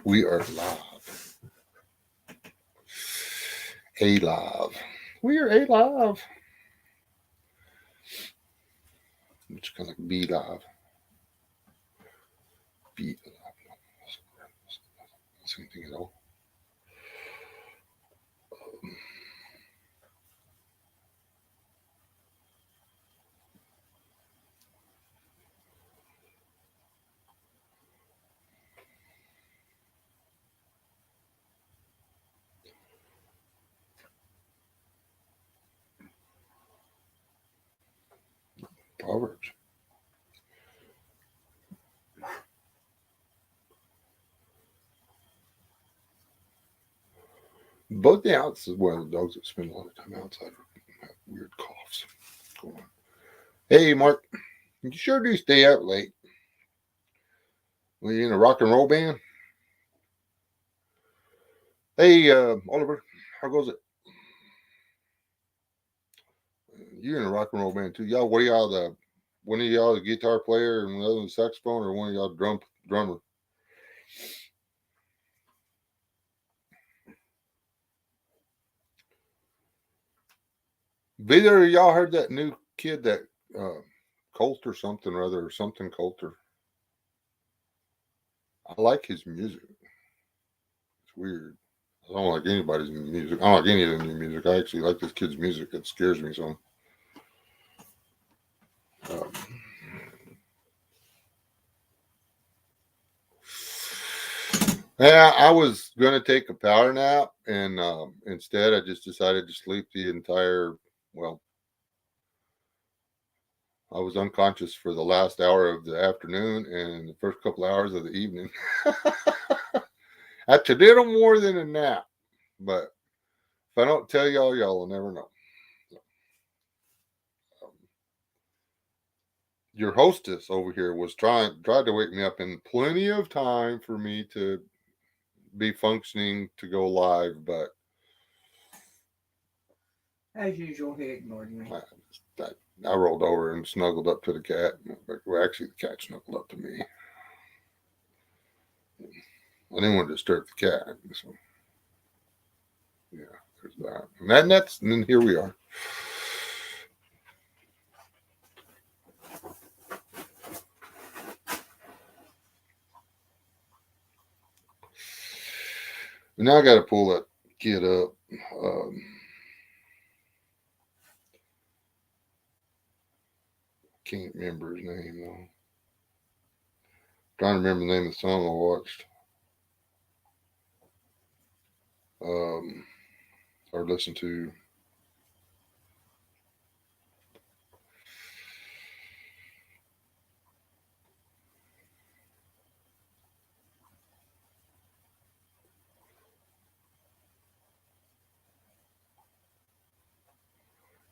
We are live. Alive. We are alive. It's kind of like be live. Be alive. Same thing at all. Proverbs. Both the outside, well, the dogs that spend a lot of time outside have weird coughs going on. Hey, Mark, you sure do stay out late. Were you in a rock and roll band? Hey, Oliver, how goes it? You're in a rock and roll band too. Y'all, what are y'all the? One of y'all the guitar player and the other the saxophone, or one of y'all drummer? Either of y'all heard that new kid that Coulter something or other or something Coulter? I like his music. It's weird. I don't like anybody's music. I don't like any of the new music. I actually like this kid's music. It scares me some. Um, yeah, I was gonna take a power nap, and instead I just decided to sleep the entire. Well, I was unconscious for the last hour of the afternoon and the first couple hours of the evening. That's a little more than a nap, but if I don't tell y'all, y'all will never know. So, um, your hostess over here was tried to wake me up in plenty of time for me to be functioning to go live, but As usual, he ignored me. I, I rolled over and snuggled up to the cat. Well, actually, the cat snuggled up to me. I didn't want to disturb the cat, so yeah, there's that. And then here we are. And now I got to pull that kid up. Can't remember his name though. Trying to remember the name of the song I watched. Um, or listened to.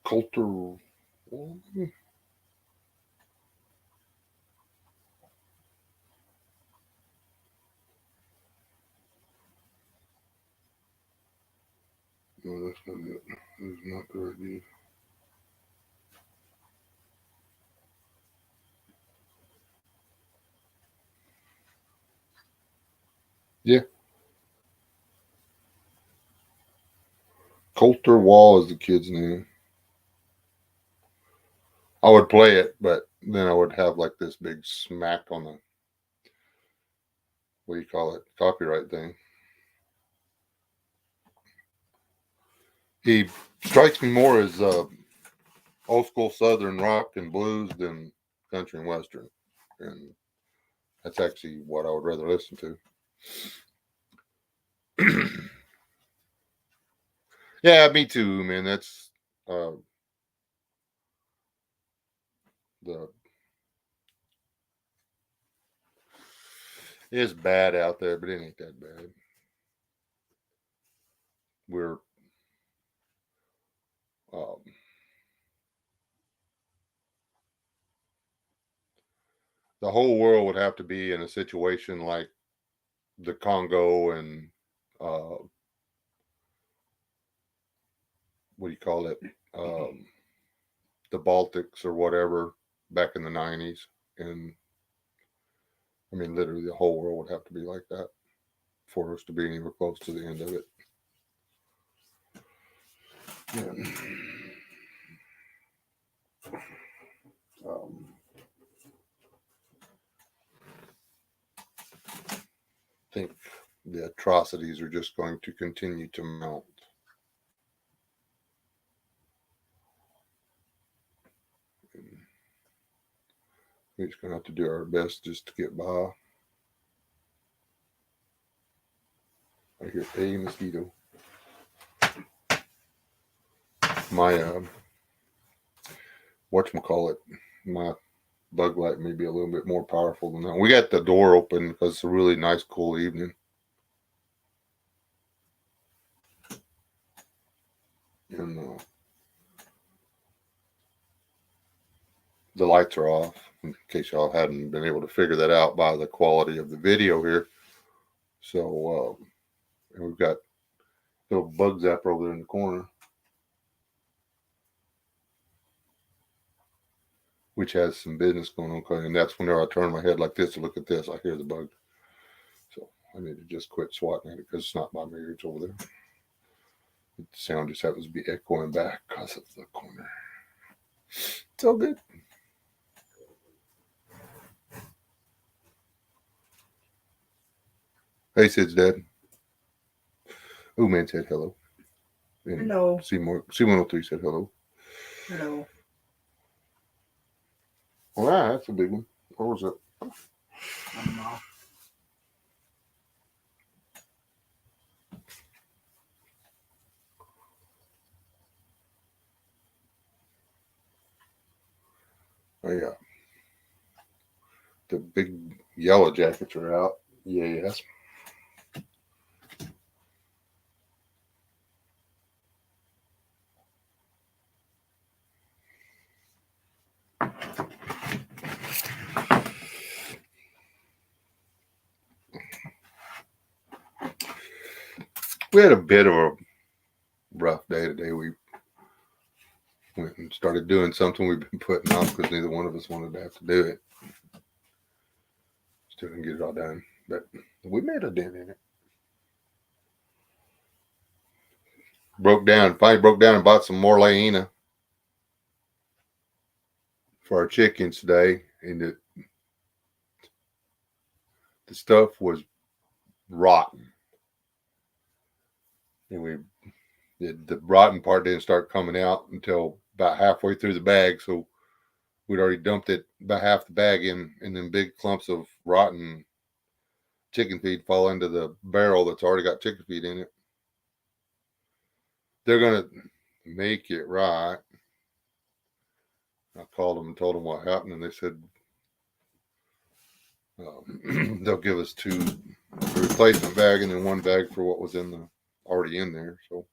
Coulter. No, that's not it. That's not the right dude. Yeah, Coulter Wall is the kid's name. I would play it, but then I would have like this big smack on the what do you call it, copyright thing. He strikes me more as old school Southern rock and blues than country and western, and that's actually what I would rather listen to. Yeah, me too, man. That's uh, the it's bad out there, but it ain't that bad. We're um, the whole world would have to be in a situation like the Congo and uh, what do you call it, the Baltics or whatever back in the '90s, and I mean literally the whole world would have to be like that for us to be anywhere close to the end of it. Yeah. I think the atrocities are just going to continue to mount. We're just going to have to do our best just to get by. I hear a mosquito. My whatchamacallit, my bug light may be a little bit more powerful than that. We got the door open because it's a really nice, cool evening. And the lights are off, in case y'all hadn't been able to figure that out by the quality of the video here. So, and we've got little bug zapper over there in the corner, which has some business going on. And that's whenever I turn my head like this to look at this, I hear the bug. So I need to just quit swatting at it because it's not by me, it's over there. The sound just happens to be echoing back because of the corner. It's all good. Hey, Sid's dad. Oh, man said hello. And Hello. C103 said hello. Hello. Wow, that's a big one. What was it? Oh, yeah. The big yellow jackets are out. Yes. We had a bit of a rough day today. We went and started doing something we've been putting off because neither one of us wanted to have to do it. Still didn't get it all done, but we made a dent in it. Finally broke down and bought some more Laena for our chickens today. And the stuff was rotten. And the rotten part didn't start coming out until about halfway through the bag. So we'd already dumped it about half the bag in, and then big clumps of rotten chicken feed fall into the barrel that's already got chicken feed in it. They're going to make it right. I called them and told them what happened, and they said they'll give us 2 replacement bag and then 1 bag for what was already in there. So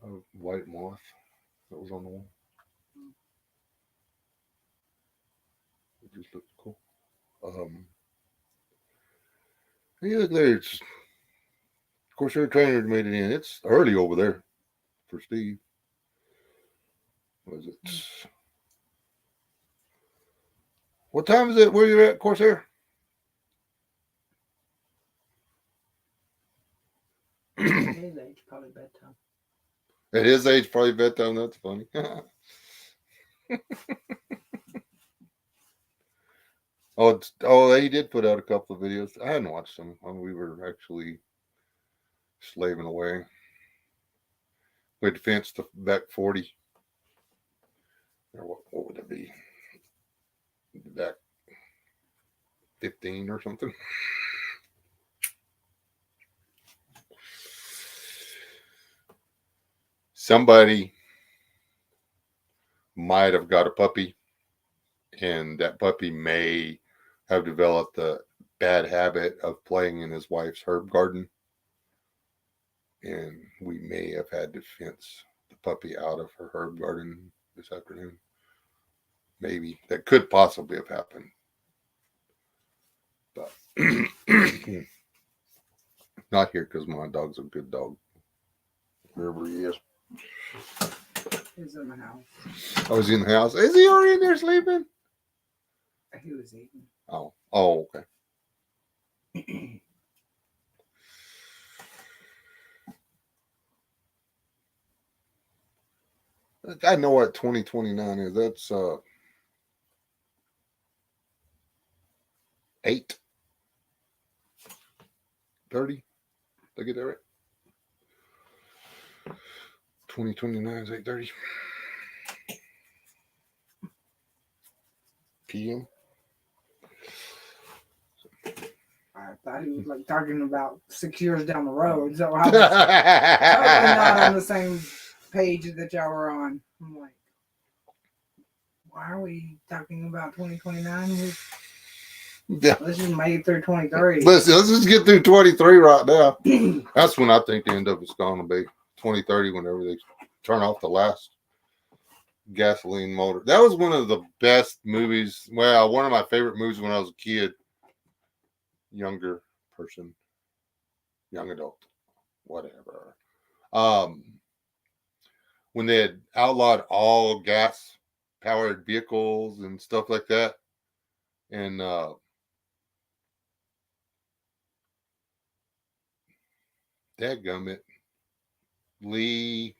a white moth that was on the wall. It just looked cool. Hey, look there. Of course, their trainer made it in. It's early over there for Steve. Was it? What time is it where you're at, Corsair? His age, probably bedtime. At his age, probably bedtime. That's funny. He did put out a couple of videos. I hadn't watched them when we were actually slaving away. We had fenced the back 40. Or what would it be? Back 15 or something. Somebody might have got a puppy, and that puppy may have developed the bad habit of playing in his wife's herb garden, and we may have had to fence the puppy out of her herb garden this afternoon. Maybe that could possibly have happened, but Not here because my dog's a good dog. Wherever he is. He's in the house. Oh, he's in the house. Is he already in there sleeping? He was eating. Oh, okay. I know what 2029 is. That's 8:30. Did I get that right? 2029 is 8:30 p.m. I thought he was like talking about 6 years down the road, so I was totally not on the same page that y'all were on. I'm like, why are we talking about 2029? Yeah. Let's just make it through 23. Let's just get through 23 right now. That's when I think the end of it's going to be 2030, whenever they turn off the last gasoline motor. That was one of the best movies. Well, one of my favorite movies when I was a kid, younger person, young adult, whatever. When they had outlawed all gas powered vehicles and stuff like that. And dadgummit, Lee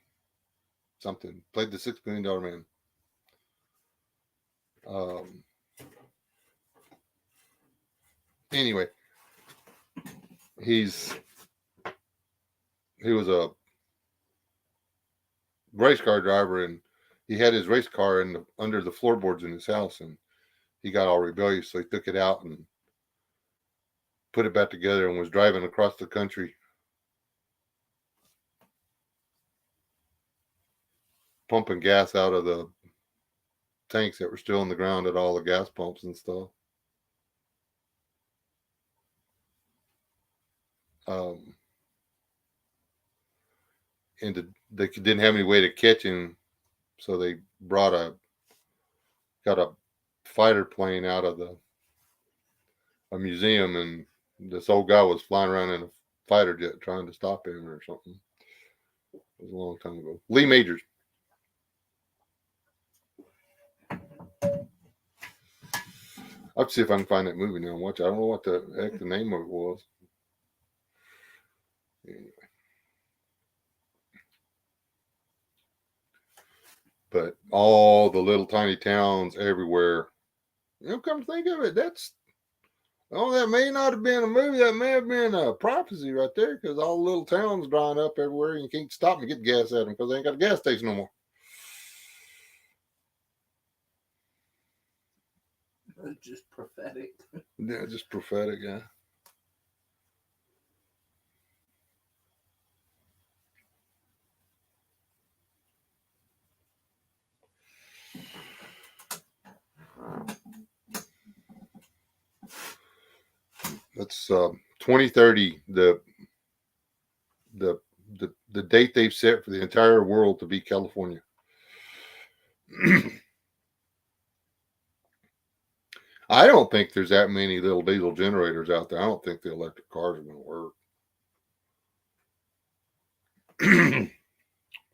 something played the $6 million man. Anyway, he was a race car driver, and he had his race car under the floorboards in his house, and he got all rebellious, so he took it out and put it back together and was driving across the country pumping gas out of the tanks that were still in the ground at all the gas pumps and stuff. And they didn't have any way to catch him, so they got a fighter plane out of a museum, and this old guy was flying around in a fighter jet trying to stop him or something. It was a long time ago. Lee Majors. I'll have to see if I can find that movie now and watch it. I don't know what the heck the name of it was. Anyway. But all the little tiny towns everywhere. Come to think of it, that may not have been a movie. That may have been a prophecy right there, because all the little towns drying up everywhere, and you can't stop and get gas at them because they ain't got a gas station no more. It's just prophetic. Yeah, just prophetic, yeah. That's 2030, the date they've set for the entire world to be California. I don't think there's that many little diesel generators out there. I don't think the electric cars are going to work.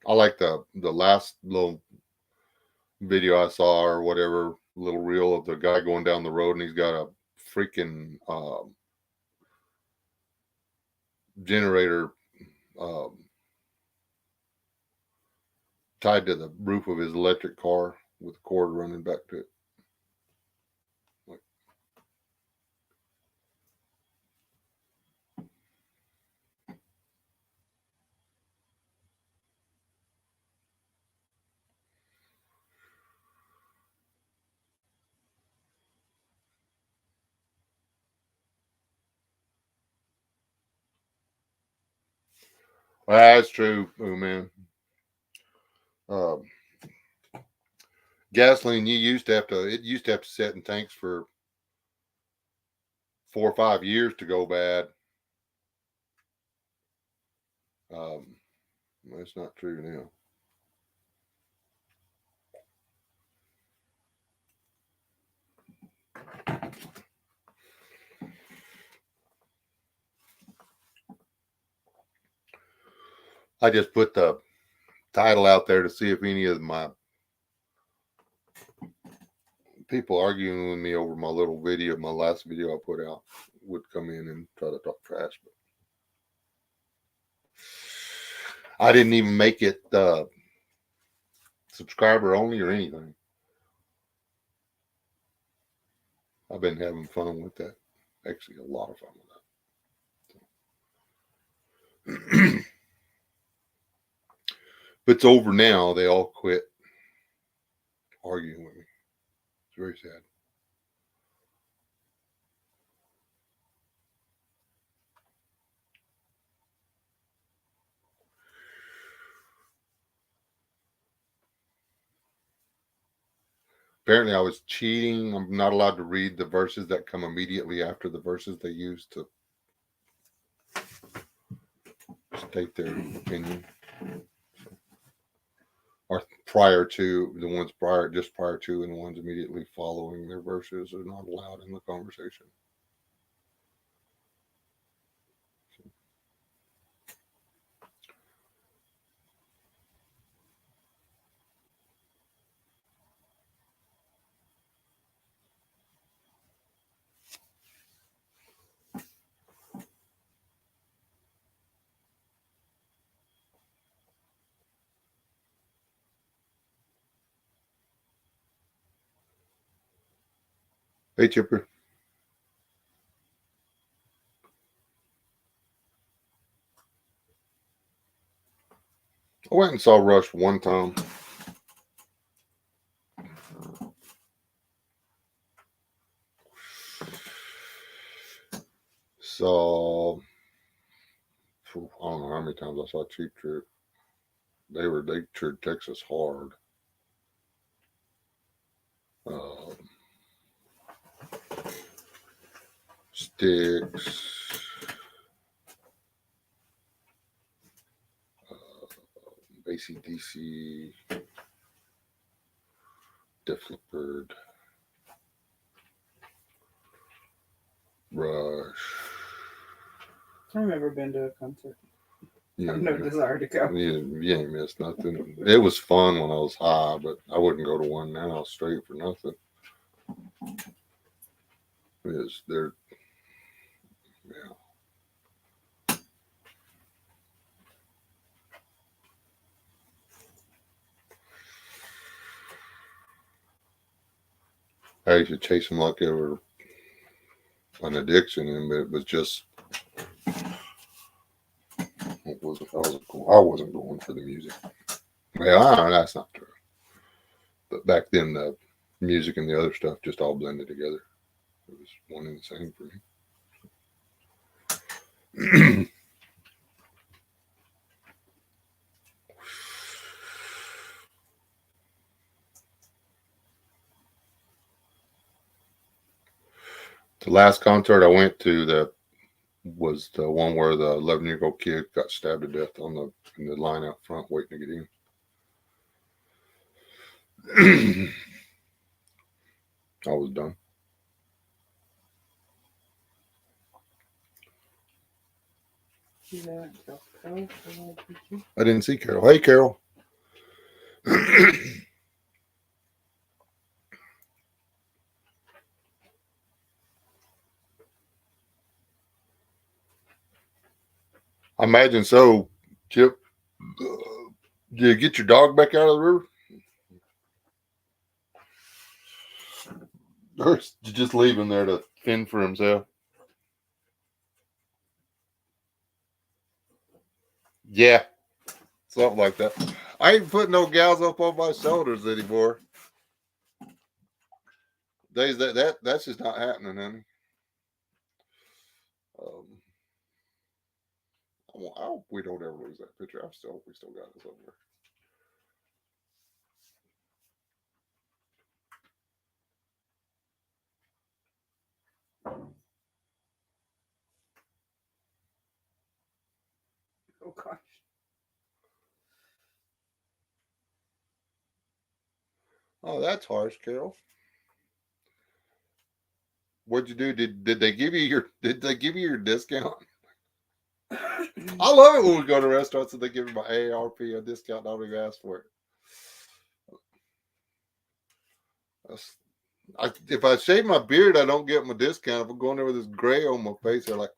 I like the last little video I saw or whatever, little reel of the guy going down the road, and he's got a freaking generator tied to the roof of his electric car with a cord running back to it. Well, that's true, oh man. Gasoline, it used to have to sit in tanks for 4 or 5 years to go bad. That's not true now. I just put the title out there to see if any of my people arguing with me over my little video, my last video I put out, would come in and try to talk trash. But I didn't even make it subscriber only or anything. I've been having fun with that. Actually, a lot of fun with that. But it's over now. They all quit arguing with me. It's very sad. Apparently, I was cheating. I'm not allowed to read the verses that come immediately after the verses they use to state their opinion. Or prior to the ones just prior to, and the ones immediately following their verses are not allowed in the conversation. Hey, Chipper. I went and saw Rush one time. So I don't know how many times I saw Cheap Trick. They toured Texas hard. Sticks, ACDC, Def Leppard, Rush. I've never been to a concert. Yeah, I have no desire to go. You ain't missed nothing. It was fun when I was high, but I wouldn't go to one now straight for nothing. They're, yeah. I used to chase them like they were an addiction, and it was just I wasn't going for the music. Well, that's not true. But back then, the music and the other stuff just all blended together. It was one and the same for me. The last concert I went to was the one where the 11-year-old kid got stabbed to death in the line out front waiting to get in. I was done. Yeah, I didn't see Carol. Hey, Carol. I imagine so, Chip. Did you get your dog back out of the river? Or did you just leave him there to fend for himself? Yeah, something like that. I ain't putting no gals up on my shoulders anymore. Days that's just not happening, honey. I hope we don't ever lose that picture. I still hope we still got it somewhere. Oh gosh. Oh, that's harsh, Carol. What'd you do? Did they give you your discount? I love it when we go to restaurants and they give me my AARP a discount. I don't even ask for it. If I shave my beard, I don't get my discount. If I'm going there with this gray on my face, they're like,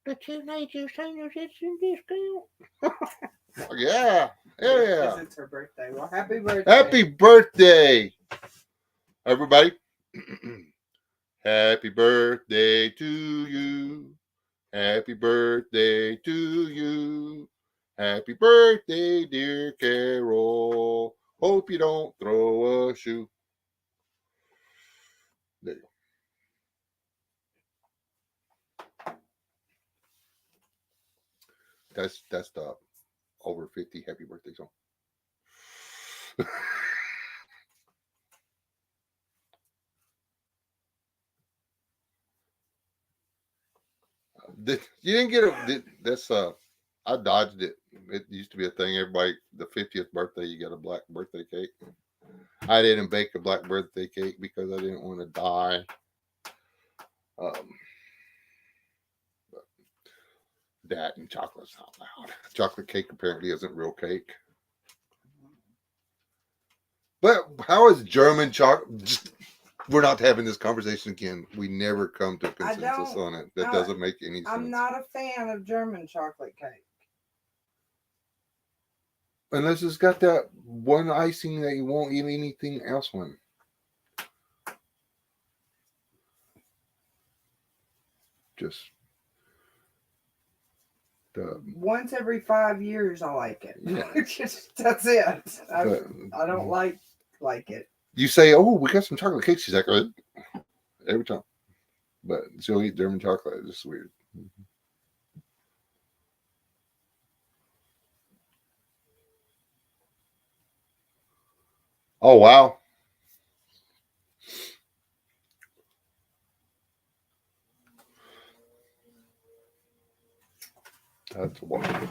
"The teenager senior citizen discount." Yeah, yeah. Because it's her birthday. Well, happy birthday. Happy birthday, everybody. Happy birthday to you. Happy birthday to you. Happy birthday, dear Carol. Hope you don't throw a shoe. There you go. That's the over 50 happy birthday song. You didn't get it. That's I dodged it. It used to be a thing. Everybody, the 50th birthday, you got a black birthday cake. I didn't bake a black birthday cake because I didn't want to die. That and chocolate's not loud. Chocolate cake apparently isn't real cake. But how is German chocolate? We're not having this conversation again. We never come to a consensus on it. That doesn't make any sense. I'm not a fan of German chocolate cake. Unless it's got that one icing that you won't eat anything else on. Just once every 5 years, I like it. Yeah. That's it. I don't like it. You say, "Oh, we got some chocolate cake." She's like, every time. But she'll eat German chocolate. It's just weird. Oh, wow. That's wonderful.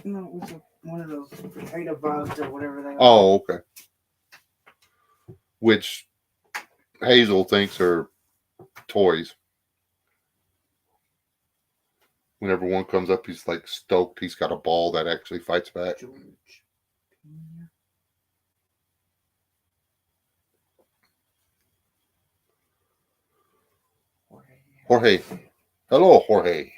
No, it was one of those potato bugs or whatever they are. Oh, okay. Which Hazel thinks are toys. Whenever one comes up, he's like stoked. He's got a ball that actually fights back. George. Jorge. Hello, Jorge.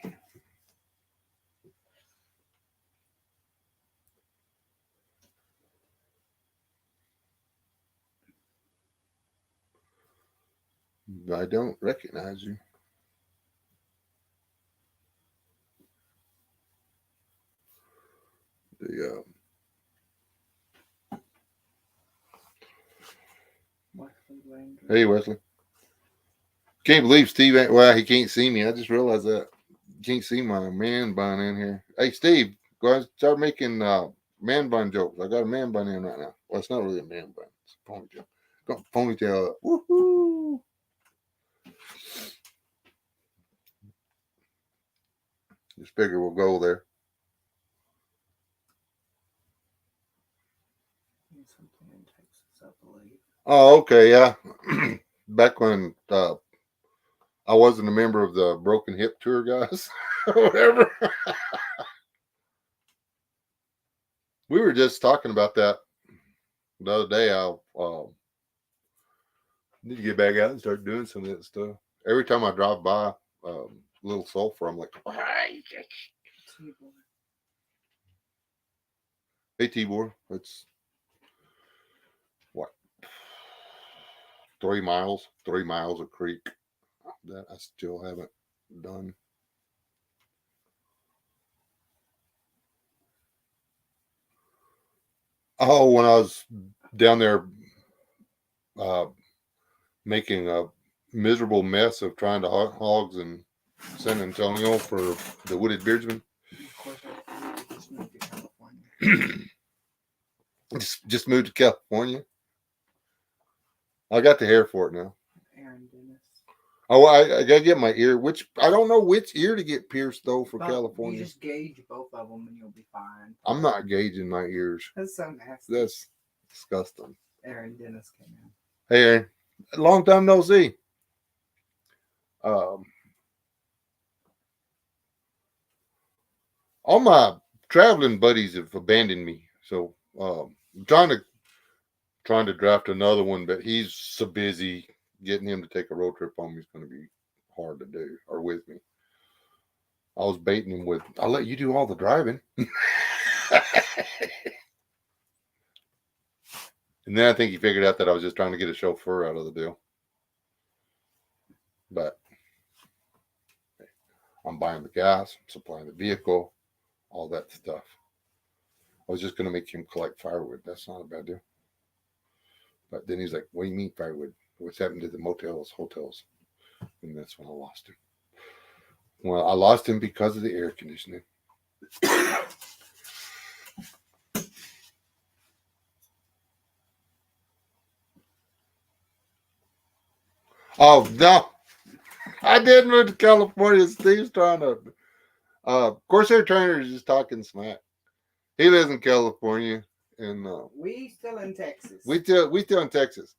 I don't recognize you. Hey, Wesley. Can't believe Steve ain't. Well, he can't see me. I just realized that. Can't see my man bun in here. Hey, Steve, go ahead and start making man bun jokes. I got a man bun in right now. Well, it's not really a man bun. It's a ponytail. Got a ponytail up. Woohoo! Just figure we'll go there. Oh, okay, yeah. Back when I wasn't a member of the Broken Hip Tour guys, whatever. We were just talking about that the other day. I need to get back out and start doing some of that stuff. Every time I drive by Little Sulphur, I'm like, hey, Tibor, it's what, 3 miles of creek that I still haven't done. Oh, when I was down there making a miserable mess of trying to hogs in San Antonio for the Wooded Beardsman. Just moved to California. I got the hair for it now. Oh, I gotta get my ear. Which I don't know which ear to get pierced though for California. You just gauge both of them and you'll be fine. I'm not gauging my ears. That's so nasty. That's disgusting. Aaron Dennis came in. Hey, Aaron. Long time no see. all my traveling buddies have abandoned me. So I'm trying to draft another one, but he's so busy. Getting him to take a road trip on me is going to be hard to do, or with me. I was baiting him with, I'll let you do all the driving. And then I think he figured out that I was just trying to get a chauffeur out of the deal. But I'm buying the gas, supplying the vehicle, all that stuff. I was just going to make him collect firewood. That's not a bad deal. But then he's like, what do you mean firewood? What's happened to the motels, hotels? And that's when I lost him. Well, I lost him because of the air conditioning. Oh, no. I didn't move to California. Steve's trying to. Corsair Trainer is just talking smack. He lives in California. And we still in Texas. We still in Texas.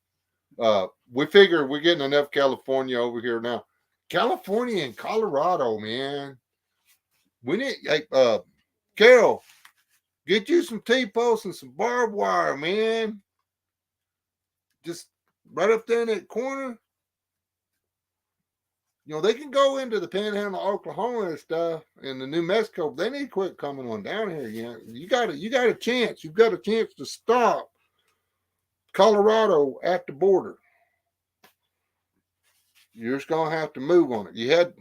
We figure we're getting enough California over here now. California and Colorado, man. We need, Carol, get you some T-posts and some barbed wire, man. Just right up there in that corner. You know, they can go into the Panhandle, Oklahoma and stuff, and the New Mexico. They need to quit coming on down here. You know, you got a chance. You've got a chance to stop Colorado at the border. You're just gonna have to move on it. You had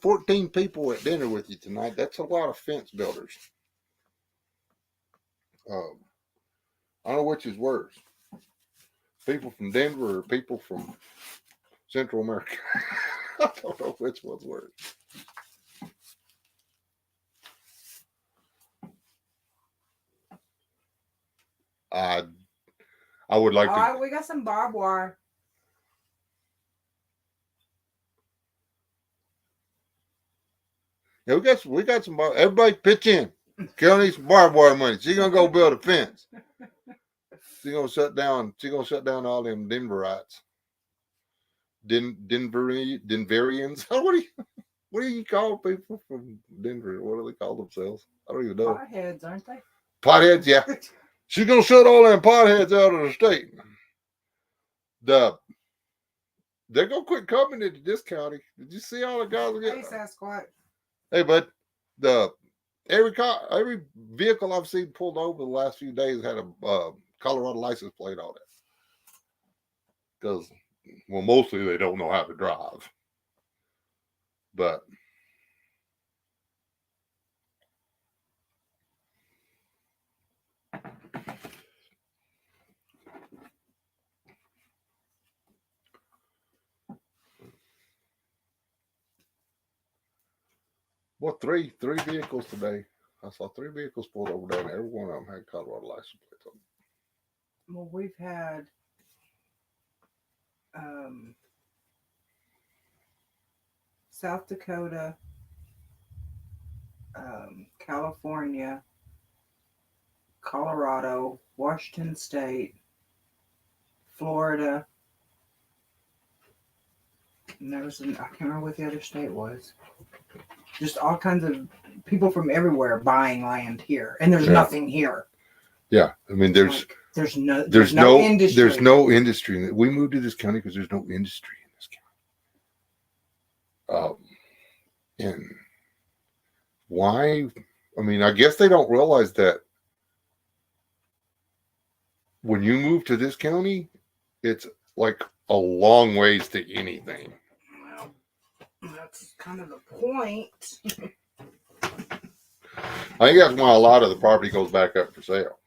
14 people at dinner with you tonight. That's a lot of fence builders. I don't know which is worse. People from Denver or people from Central America. I don't know which one's worse. I would like to. All right, we got some barbed wire. Yeah, we got some. Everybody pitch in. Carol needs some barbed wire money. She's gonna go build a fence. She's gonna shut down. She's gonna shut down all them Denverites. Denverians. What do you call people from Denver? What do they call themselves? I don't even know. Potheads, aren't they? Potheads, yeah. She's gonna shut all them potheads out of the state. They're gonna quit coming into this county. Did you see all the guys getting? Hey, Sasquatch. Hey, bud. Every vehicle I've seen pulled over the last few days had a Colorado license plate on it. Because, well, mostly they don't know how to drive. But well, three vehicles today. I saw 3 vehicles pulled over there, and every one of them had Colorado license plates on them. Well, we've had South Dakota, California, Colorado, Washington State, Florida. And there was I can't remember what the other state was. Just all kinds of people from everywhere buying land here, and there's nothing here. Yeah, I mean, there's no industry. There's no industry. We moved to this county because there's no industry in this county. And why? I mean, I guess they don't realize that when you move to this county, it's like a long ways to anything. Well, that's kind of the point. I think that's why a lot of the property goes back up for sale.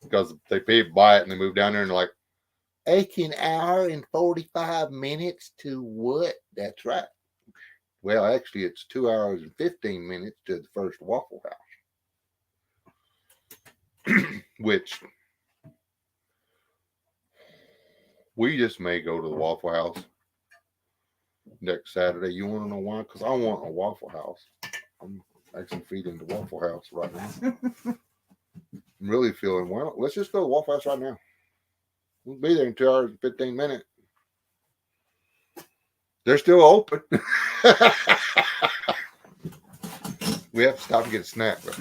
Because they pay to buy it and they move down there and they're like, 18 hour and 45 minutes to what? That's right. Well, actually, it's 2 hours and 15 minutes to the first Waffle House. Which we just may go to the Waffle House next Saturday. You want to know why? Because I want a Waffle House. I'm actually feeding the Waffle House right now. I'm really feeling, well, let's just go to the Waffle House right now. We'll be there in 2 hours and 15 minutes. They're still open. We have to stop and get a snack, bro.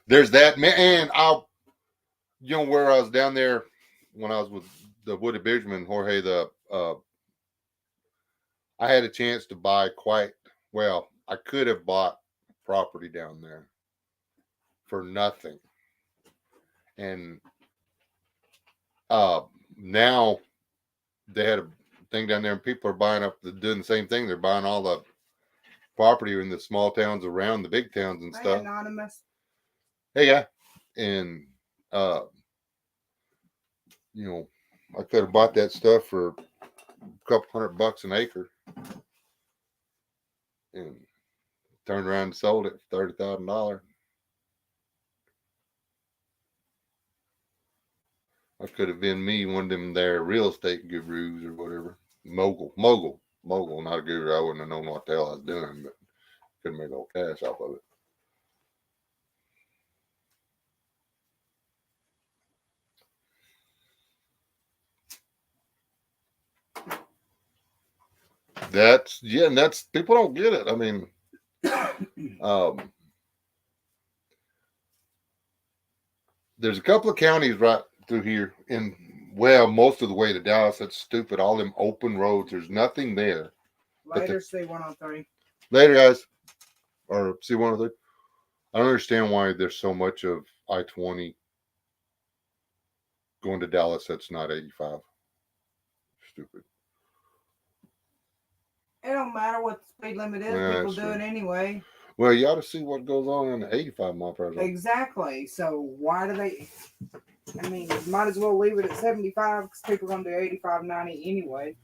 There's that, man. And where I was down there when I was with the Wooded Bridgman, Jorge, I had a chance to buy I could have bought property down there for nothing. And now they had a thing down there and people are doing the same thing. They're buying all the property in the small towns around the big towns and stuff. Anonymous. Hey, yeah. And, I could have bought that stuff for a couple $100 an acre and turned around and sold it for $30,000. I could have been me, one of them there real estate gurus or whatever. Mogul, not a guru. I wouldn't have known what the hell I was doing, but could make a little cash off of it. And that's people don't get it. I mean, there's a couple of counties right through here, and most of the way to Dallas. That's stupid. All them open roads. There's nothing there. Later, C-103. Later, guys, or C-103. I don't understand why there's so much of I-20 going to Dallas that's not 85. Stupid. It don't matter what the speed limit is. People do it anyway. Well, you ought to see what goes on in the 85 mile per hour. Exactly. So why do they? I mean, might as well leave it at 75 because people are going to do 85, 90 anyway.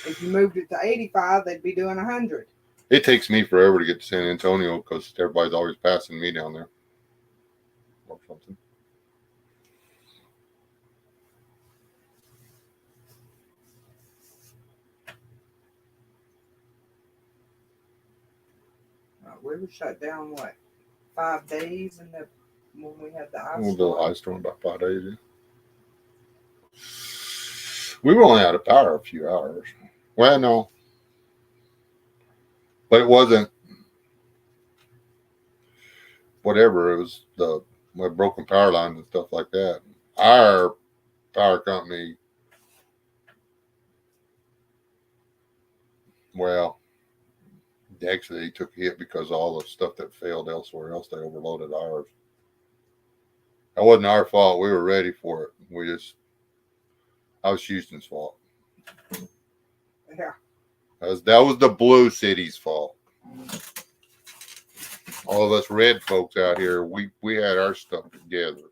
If you moved it to 85, they'd be doing 100. It takes me forever to get to San Antonio because everybody's always passing me down there or something. We were shut down, 5 days when we had the ice storm? The ice storm about 5 days. Yeah. We were only out of power a few hours. Well, no. But it wasn't whatever. It was the broken power lines and stuff like that. Our power company, actually they took a hit because of all the stuff that failed elsewhere else. They overloaded ours. That wasn't our fault. We were ready for it. That was Houston's fault. Yeah. That was the Blue City's fault. All of us red folks out here, we had our stuff together.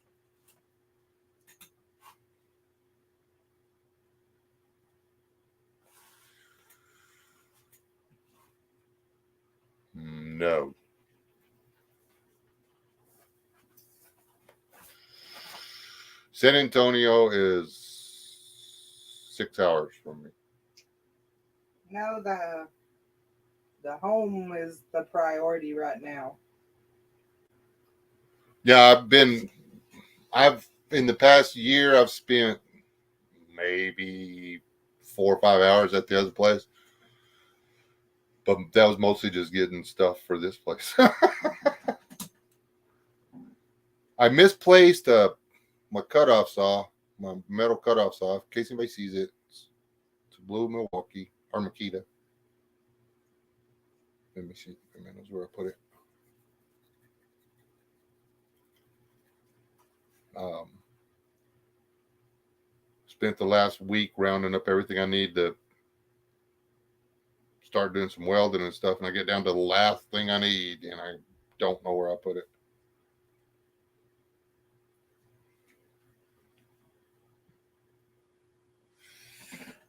No. San Antonio is 6 hours from me. No, the home is the priority right now. Yeah, in the past year, I've spent maybe 4 or 5 hours at the other place. But that was mostly just getting stuff for this place. I misplaced my cutoff saw, my metal cutoff saw. In case anybody sees it, it's a blue Milwaukee or Makita. Let me see. That's where I put it. Spent the last week rounding up everything I need to start doing some welding and stuff, and I get down to the last thing I need, and I don't know where I put it.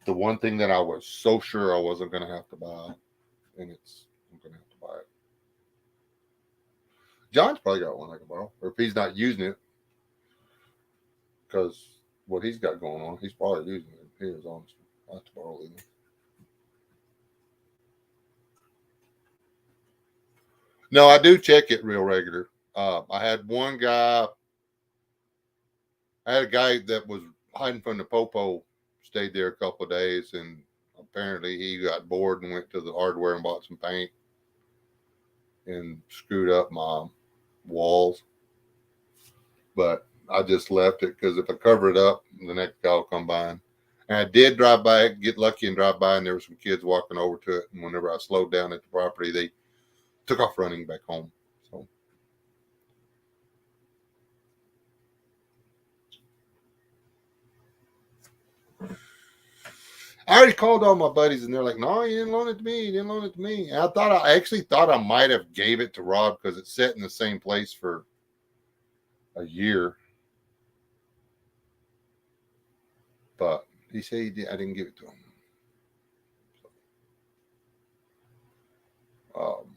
The one thing that I was so sure I wasn't going to have to buy, and I'm going to have to buy it. John's probably got one I can borrow, or if he's not using it, because what he's got going on, he's probably using it. He is, honestly. I have to borrow it. No, I do check it real regular. I had a guy that was hiding from the popo, stayed there a couple of days, and apparently he got bored and went to the hardware and bought some paint and screwed up my walls. But I just left it because if I cover it up, the next guy will come by. And I did drive by, get lucky and drive by, and there were some kids walking over to it. And whenever I slowed down at the property, they took off running back home. So I already called all my buddies, and they're like, "No, you didn't loan it to me. You didn't loan it to me." And I actually thought I might have gave it to Rob because it sat in the same place for a year. But he said I didn't give it to him. Um,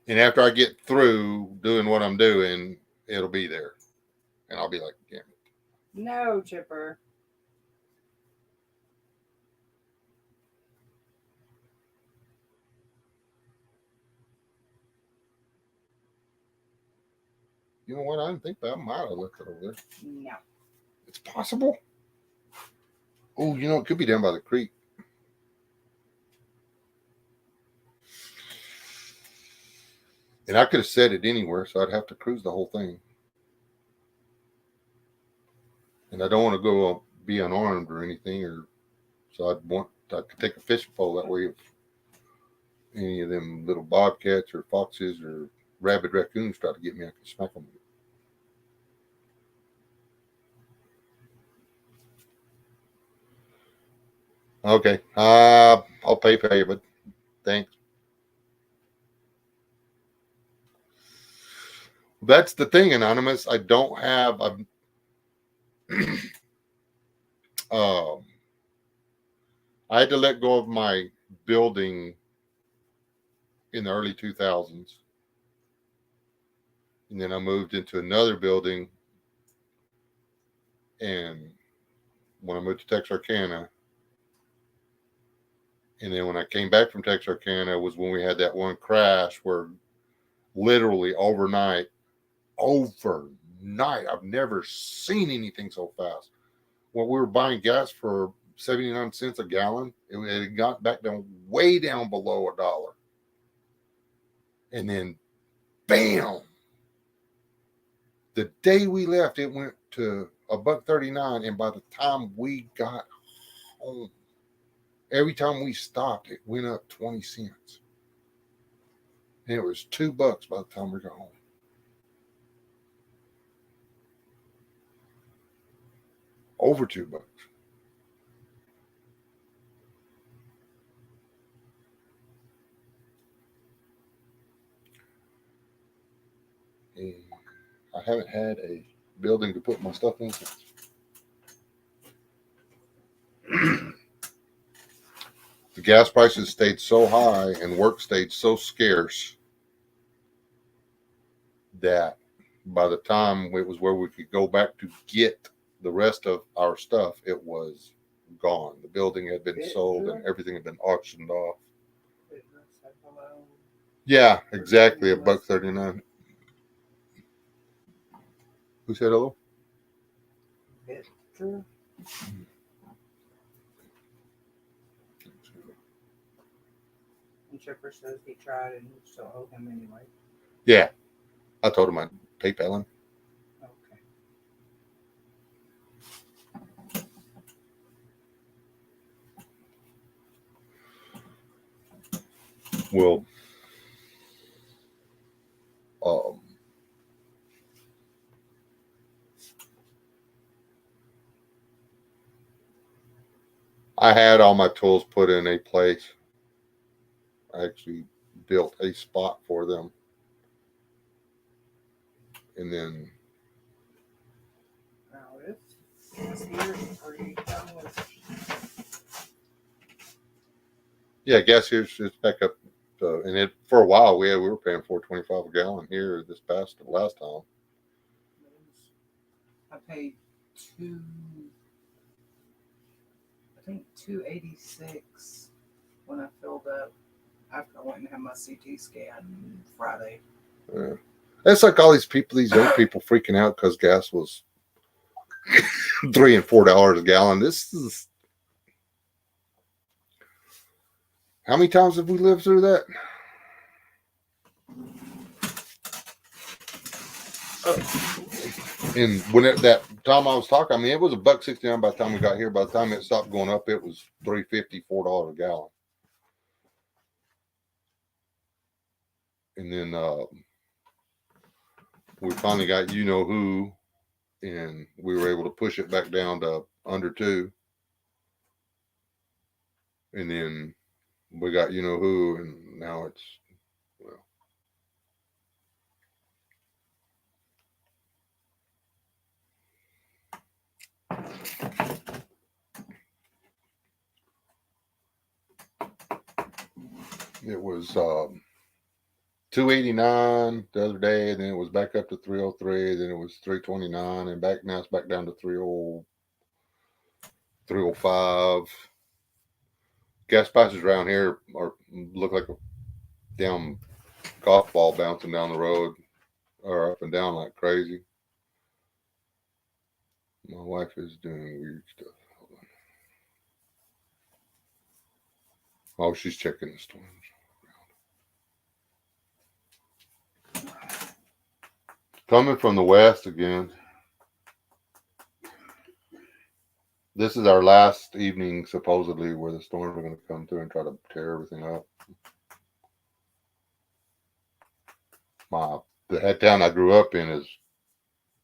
and after I get through doing what I'm doing, it'll be there, and I'll be like, "Damn it." No, Chipper. You know what? I didn't think that. I might have left it over there. No. It's possible. Oh, you know, it could be down by the creek. And I could have set it anywhere, so I'd have to cruise the whole thing. And I don't want to go be unarmed or anything, or so I could take a fishing pole that way. If any of them little bobcats or foxes or rabid raccoons try to get me, I can smack them. Okay, I'll pay for you, but thanks. That's the thing, Anonymous. I don't have. Um, I had to let go of my building in the early 2000s. And then I moved into another building. And when I moved to Texarkana, and then when I came back from Texarkana was when we had that one crash where literally overnight, I've never seen anything so fast. When we were buying gas for 79 cents a gallon, it had got back down way down below $1. And then, bam! The day we left, it went to $1.39, and by the time we got home, every time we stopped, it went up 20 cents. And it was $2 by the time we got home. Over $2. And I haven't had a building to put my stuff in since. The gas prices stayed so high and work stayed so scarce that by the time it was where we could go back to get the rest of our stuff, it was gone. The building had been sold and everything had been auctioned off. Yeah, exactly. $1.39. Who said hello? Victor. And Chipper says he tried and you still owe him anyway. Yeah. I told him I'd PayPal him. Okay. Well, I had all my tools put in a place. I actually built a spot for them. And then yeah, gas here's it's back up. And it for a while we were paying $4.25 a gallon here this last time. I paid $2.86 when I filled up after I went and had my CT scan Friday. Yeah. That's like all these people, these young people freaking out because gas was $3 and $4 a gallon. This is how many times have we lived through that? And when that time I was talking, I mean, it was $1.69 by the time we got here. By the time it stopped going up, it was $3.50, $4 a gallon. And then we finally got you know who, and we were able to push it back down to under 2. And then we got you know who, and now it's well. It was 289 the other day, and then it was back up to 303. Then it was 329, and back now it's back down to 305. Gas prices around here look like a damn golf ball bouncing down the road, or up and down like crazy. My wife is doing weird stuff. Hold on. Oh, she's checking the storms. Coming from the west again. This is our last evening, supposedly, where the storms are going to come through and try to tear everything up. The head town I grew up in is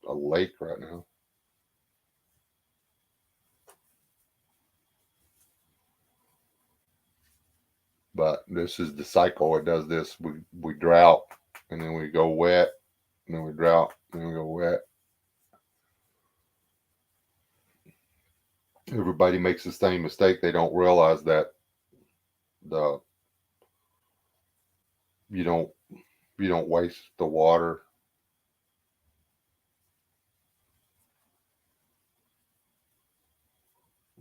a lake right now. But this is the cycle. It does this. We drought, and then we go wet, and then we drought, and then we go wet. Everybody makes the same mistake. They don't realize that the you don't waste the water.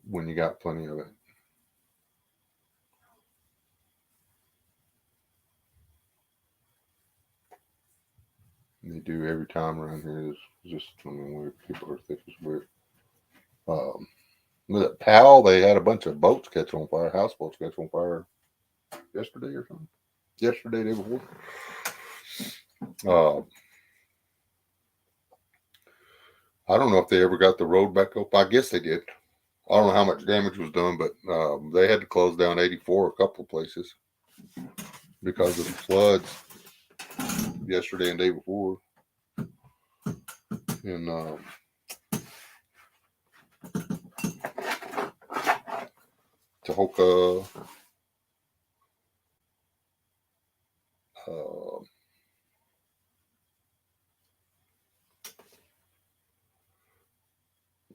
When you got plenty of it. They do every time around here. It's just, I mean, weird. People are thick as weird. At Powell, they had a bunch of boats catch on fire, houseboats catch on fire yesterday or something. Yesterday, day before. I don't know if they ever got the road back up. I guess they did. I don't know how much damage was done, but they had to close down 84 a couple of places because of the floods yesterday and day before. And Tahoka,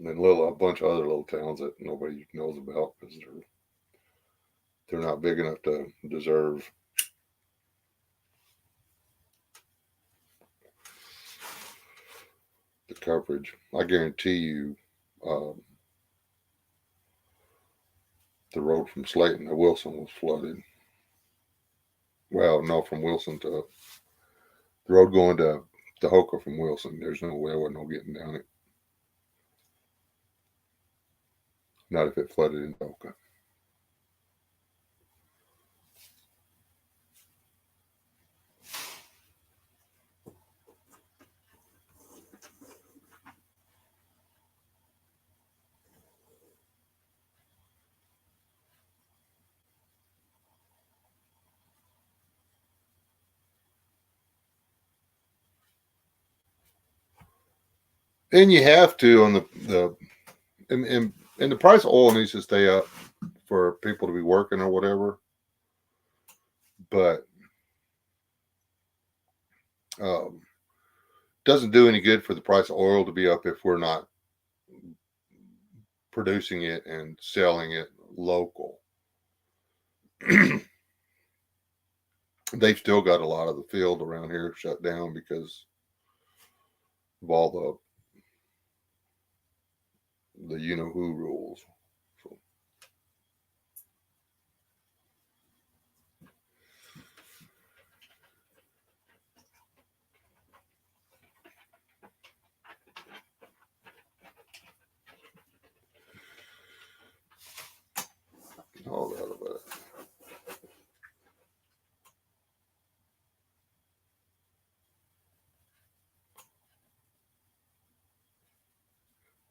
and a bunch of other little towns that nobody knows about because they're not big enough to deserve the coverage. I guarantee you, the road from Slayton to Wilson was flooded. Well, no, from Wilson to the road going to Tahoka from Wilson. There's no way, there wasn't no getting down it. Not if it flooded in Tahoka. And you have to on and the price of oil needs to stay up for people to be working or whatever. But doesn't do any good for the price of oil to be up if we're not producing it and selling it local. They've still got a lot of the field around here shut down because of all the you know who rules. So.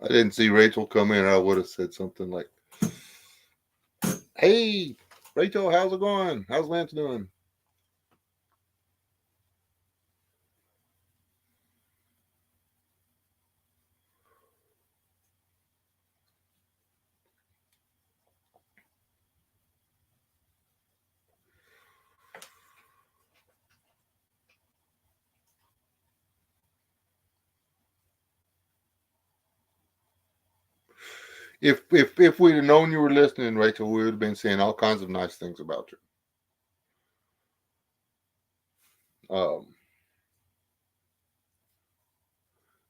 I didn't see Rachel come in. I would have said something like, "Hey, Rachel, how's it going? How's Lance doing?" If we'd have known you were listening, Rachel, we would have been saying all kinds of nice things about you.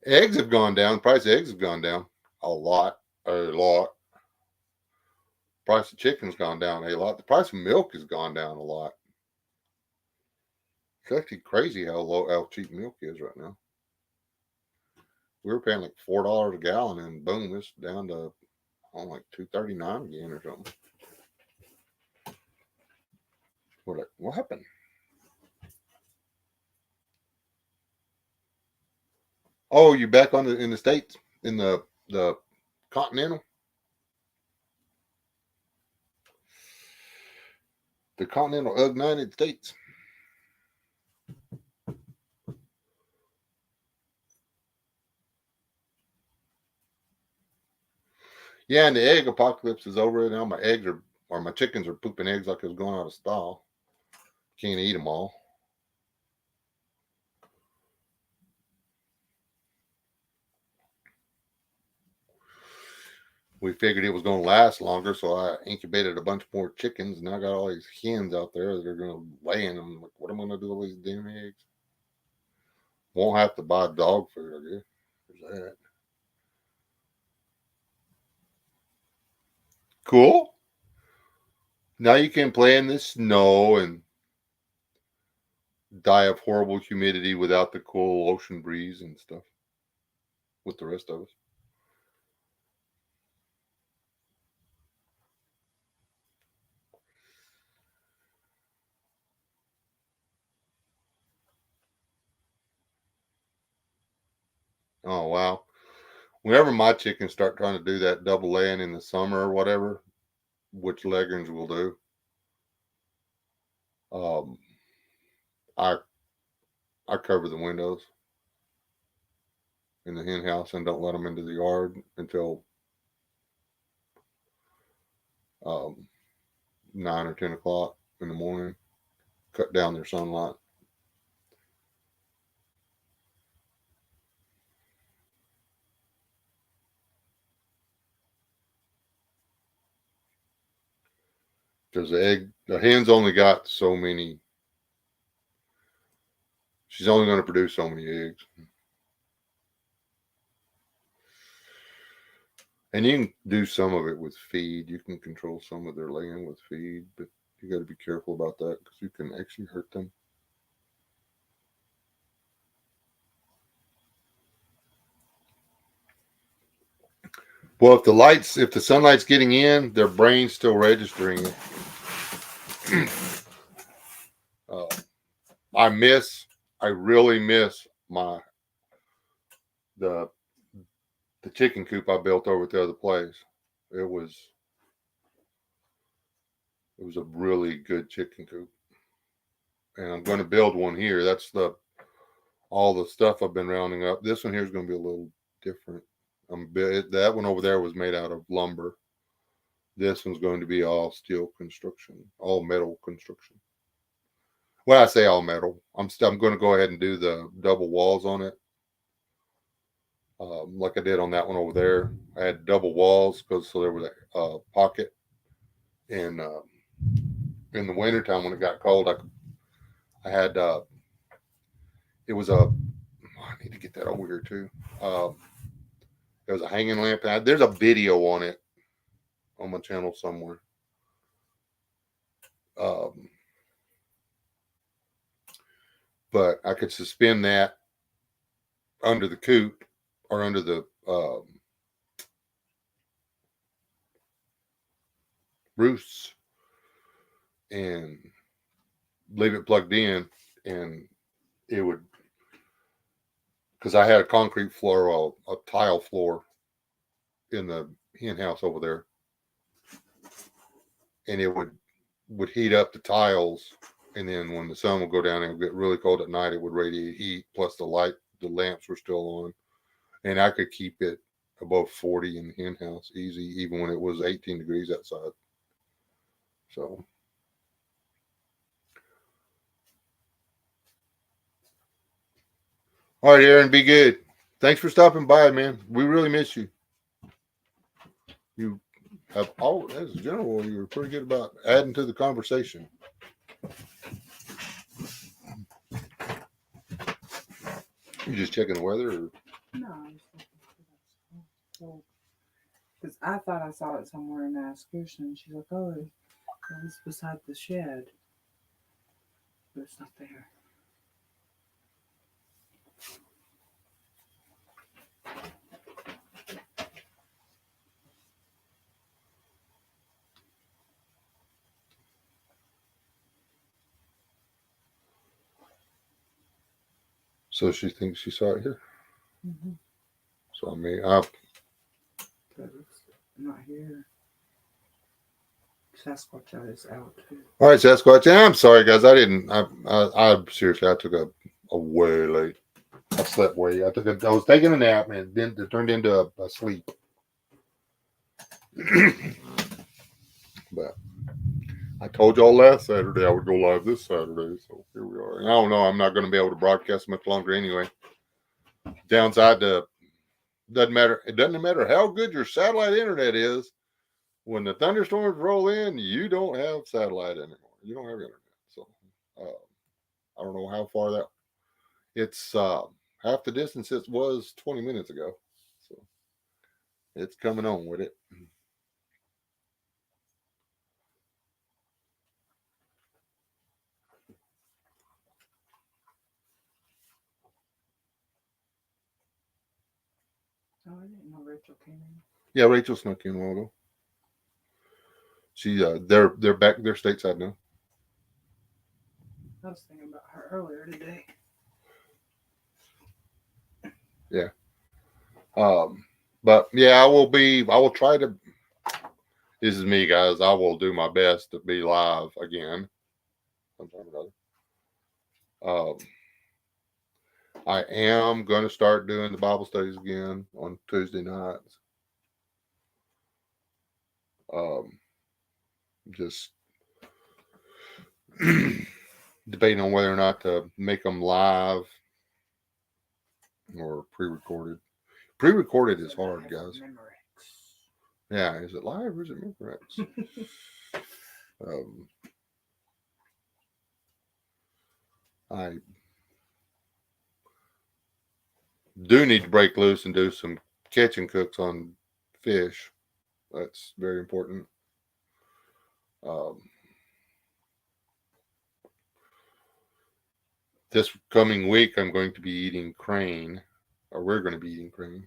Eggs have gone down. The price of eggs have gone down a lot, a lot. Price of chicken's gone down a lot. The price of milk has gone down a lot. It's actually crazy how cheap milk is right now. We were paying like $4 a gallon, and boom, it's down to like $2.39 again or something. We're like, what happened? Oh, you back in the States, in the continental, United States. Yeah, and the egg apocalypse is over now. My chickens are pooping eggs like it's going out of style. Can't eat them all. We figured it was going to last longer, so I incubated a bunch more chickens, and I got all these hens out there that are going to lay in them. Like, what am I going to do with these damn eggs? Won't have to buy dog food, I guess. There's that. Cool. Now you can play in the snow and die of horrible humidity without the cool ocean breeze and stuff with the rest of us. Oh, wow. Whenever my chickens start trying to do that double laying in the summer or whatever, which leghorns will do, um, I I cover the windows in the hen house and don't let them into the yard until um, 9 or 10 o'clock in the morning. Cut down their sunlight. Because the hen's only got so many. She's only going to produce so many eggs. And you can do some of it with feed. You can control some of their laying with feed, but you got to be careful about that because you can actually hurt them. Well, if the sunlight's getting in, their brain's still registering it. uh, I really miss the the chicken coop I built over at the other place. It was a really good chicken coop, and I'm going to build one here. That's all the stuff I've been rounding up. This one here is going to be a little different. That one over there was made out of lumber. This one's going to be all steel construction, all metal construction. When I say all metal, I'm going to go ahead and do the double walls on it, like I did on that one over there. I had double walls so there was a pocket, and in the wintertime when it got cold, I had it was I need to get that over here too. It was a hanging lamp. There's a video on it on my channel somewhere. But I could suspend that under the coop or under the roosts and leave it plugged in, and it would, because I had a concrete floor, a tile floor in the hen house over there, and it would heat up the tiles, and then when the sun would go down and it would get really cold at night, it would radiate heat. Plus the lamps were still on, and I could keep it above 40 in the hen house easy, even when it was 18 degrees outside. So, all right, Aaron, be good. Thanks for stopping by, man. We really miss you. You have all, as a general, you were pretty good about adding to the conversation. You just checking the weather? Or? No, I was looking for that. Because I thought I saw it somewhere in the excursion. She's like, oh, it was beside the shed. But it's not there. So she thinks she saw it here. Mm-hmm. So I mean, But it's not here. Sasquatch is out too. all right, Sasquatch. I'm sorry, guys. I seriously, I took a way late. I slept way. I was taking a nap, and then it turned into a sleep. But I told y'all last Saturday I would go live this Saturday, so here we are. And I don't know. I'm not going to be able to broadcast much longer anyway. Downside to doesn't matter. It doesn't matter how good your satellite internet is. When the thunderstorms roll in, you don't have satellite anymore. You don't have internet. So I don't know how far that. It's half the distance it was 20 minutes ago. So it's coming on with it. Oh, I didn't know Rachel came in. Yeah, Rachel snuck in a while ago. She they're back. They're stateside now. I was thinking about her earlier today. Yeah. But yeah, I will try to. This is me, guys. I will do my best to be live again sometime or other. I am going to start doing the Bible studies again on Tuesday nights. Just debating on whether or not to make them live or pre-recorded. Pre-recorded is hard, guys. Yeah, is it live or is it Memorex? I do need to break loose and do some catch and cooks on fish. That's very important. This coming week, I'm going to be eating crane, or we're going to be eating crane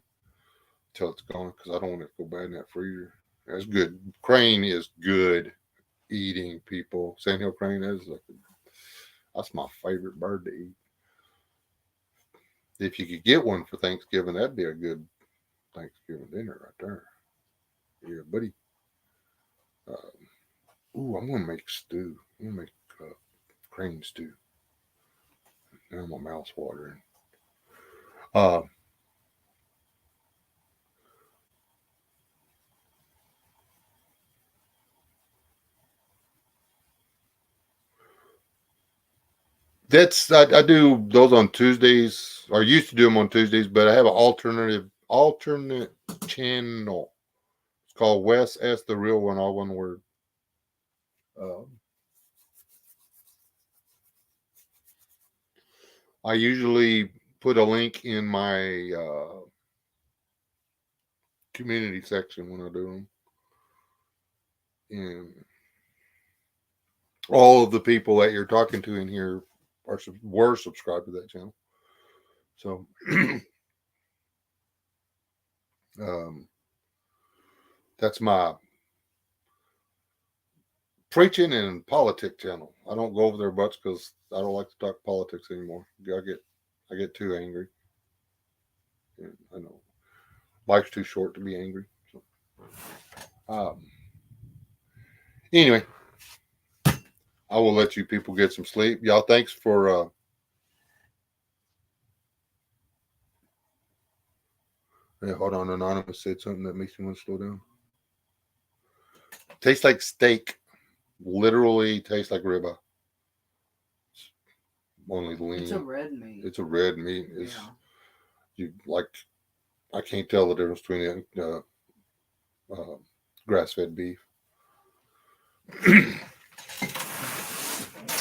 until it's gone because I don't want it to go bad in that freezer. That's good. Crane is good eating, people. Sandhill crane that's my favorite bird to eat. If you could get one for Thanksgiving, that'd be a good Thanksgiving dinner right there. Yeah, buddy. I'm gonna make stew. I'm gonna make crane stew. Now my mouth's watering. I do those on Tuesdays, or used to do them on Tuesdays, but I have an alternate channel. It's called Wes S the Real One, all one word. I usually put a link in my community section when I do them. And all of the people that you're talking to in here were subscribed to that channel. So that's my preaching and politics channel. I don't go over there much because I don't like to talk politics anymore. I get too angry. And I know life's too short to be angry. So. Anyway, I will let you people get some sleep. Y'all, thanks for hey, hold on. Anonymous said something that makes me want to slow down. Tastes like steak. Literally tastes like ribeye. Only lean. It's a red meat. It's a red meat. It's, Yeah. you like, I can't tell the difference between grass-fed beef.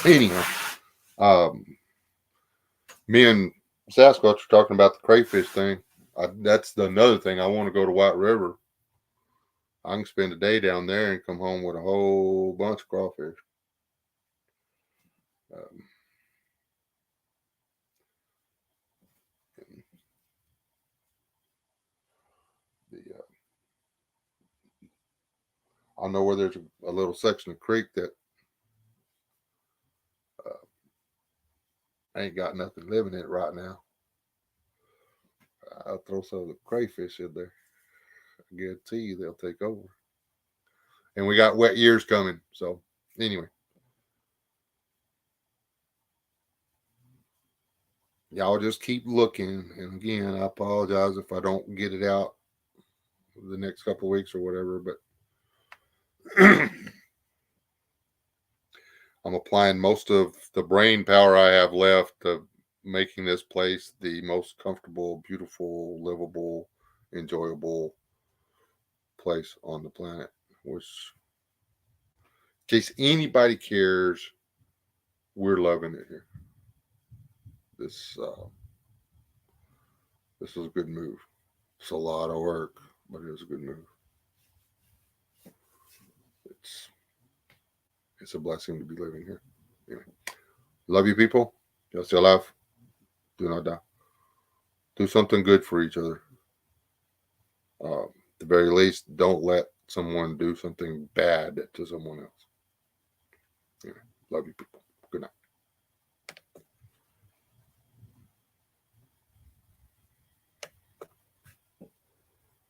Anyhow, me and Sasquatch are talking about the crayfish thing. That's another thing. I want to go to White River. I can spend a day down there and come home with a whole bunch of crawfish. I know where there's a little section of creek that ain't got nothing living in it right now. I'll throw some of the crayfish in there. I guarantee you they'll take over. And we got wet years coming. So, anyway. Y'all just keep looking. And again, I apologize if I don't get it out the next couple of weeks or whatever. But I'm applying most of the brain power I have left to making this place the most comfortable, beautiful, livable, enjoyable place on the planet. Which, in case anybody cares, we're loving it here. This is a good move. It's a lot of work, but it is a good move. It's a blessing to be living here. Anyway, love you people. Yo still alive. Do not die. Do something good for each other. At the very least, don't let someone do something bad to someone else. Anyway, love you people. Good night.